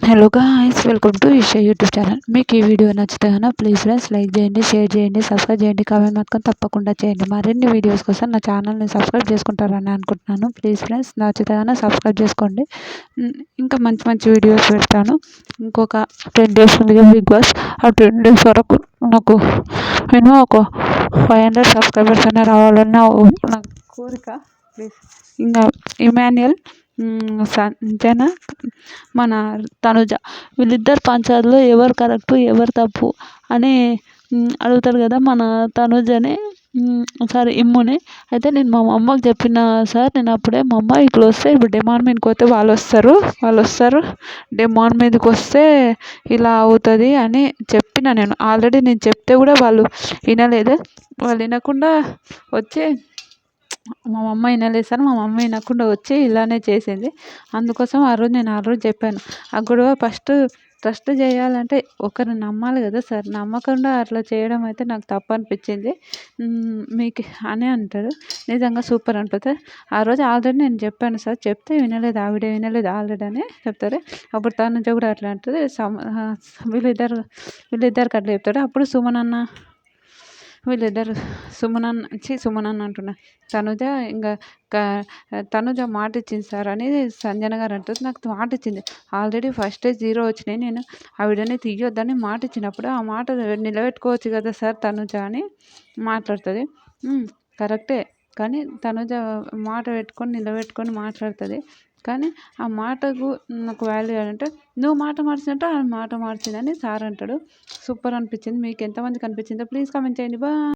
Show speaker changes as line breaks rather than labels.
Hello guys, welcome to Esha YouTube channel. మీకు ఈ video నచ్చితే కనుక ప్లీజ్ ఫ్రెండ్స్ లైక్ చేయండి, షేర్ చేయండి, సబ్స్క్రైబ్ చేయండి, కామెంట్ మాత్రం తప్పకుండా చేయండి. మరిన్ని వీడియోస్ కోసం నా ఛానల్ని సబ్స్క్రైబ్ చేసుకుంటారని అనుకుంటున్నాను. ప్లీజ్ ఫ్రెండ్స్ నచ్చితే కనుక సబ్స్క్రైబ్ చేసుకోండి. ఇంకా మంచి మంచి వీడియోస్ పెడతాను. ఇంకొక 10 days ఉంది బిగ్ బాస్. ఆ 10 days వరకు నాకు మినిమం ఒక 500 సబ్స్క్రైబర్స్ అయినా రావాలని నా కోరిక. ప్లీజ్ ఇంకా ఇమాన్యుయల్, సంజన, మన తనుజ, వీళ్ళిద్దరు పంచాయతీలో ఎవరు కరెక్ట్ ఎవరు తప్పు అని అడుగుతారు కదా మన తనుజని, సారీ ఇమ్ముని. అయితే నేను మా అమ్మకి చెప్పిన సార్, నేను అప్పుడే మా అమ్మ ఇట్లా వస్తే ఇప్పుడు డిమాండ్ మీదకి వస్తే వాళ్ళు వస్తారు డిమాండ్ మీదకి వస్తే ఇలా అవుతుంది అని చెప్పిన. నేను ఆల్రెడీ నేను చెప్తే కూడా వాళ్ళు వినలేదు. వాళ్ళు వినకుండా వచ్చి మా మమ్మ వినలేదు సార్, మా మమ్మ వినకుండా వచ్చి ఇలానే చేసింది. అందుకోసం నేను ఆ రోజు చెప్పాను, ఆ గొడవ ట్రస్ట్ చేయాలంటే ఒకరిని నమ్మాలి కదా సార్, నమ్మకుండా అట్లా చేయడం అయితే నాకు తప్పు అనిపించింది మీకు అని అంటాడు. నిజంగా సూపర్ ఉంటుంది. ఆ రోజు ఆల్రెడీ నేను చెప్పాను సార్, చెప్తే వినలేదు, ఆవిడ వినలేదు ఆల్రెడీ అని చెప్తారు. అప్పుడు తన నుంచి కూడా అట్లా అంటుంది. వీళ్ళిద్దరికి అట్లా చెప్తాడు. అప్పుడు సుమనన్న అంటున్నా, తనుజ ఇంకా తనుజ మాట ఇచ్చింది సార్ అని సంజన గారు అంటుంది. నాకు మాట ఇచ్చింది ఆల్రెడీ, ఫస్ట్ 0 వచ్చినాయి, నేను ఆవిడని తీయొద్దని మాట ఇచ్చినప్పుడు ఆ మాట నిలబెట్టుకోవచ్చు కదా సార్ తనుజ అని మాట్లాడుతుంది. కరెక్టే, కానీ తనుజ మాట నిలబెట్టుకొని మాట్లాడుతుంది. కానీ ఆ మాటకు నాకు వాల్యూ అంటే నువ్వు మాట మార్చినట్టు ఆ మాట మార్చిందని సార్ అంటాడు. సూపర్ అనిపించింది. మీకు ఎంతమందికి అనిపించిందో ప్లీజ్ కామెంట్ చేయండి. బాయ్.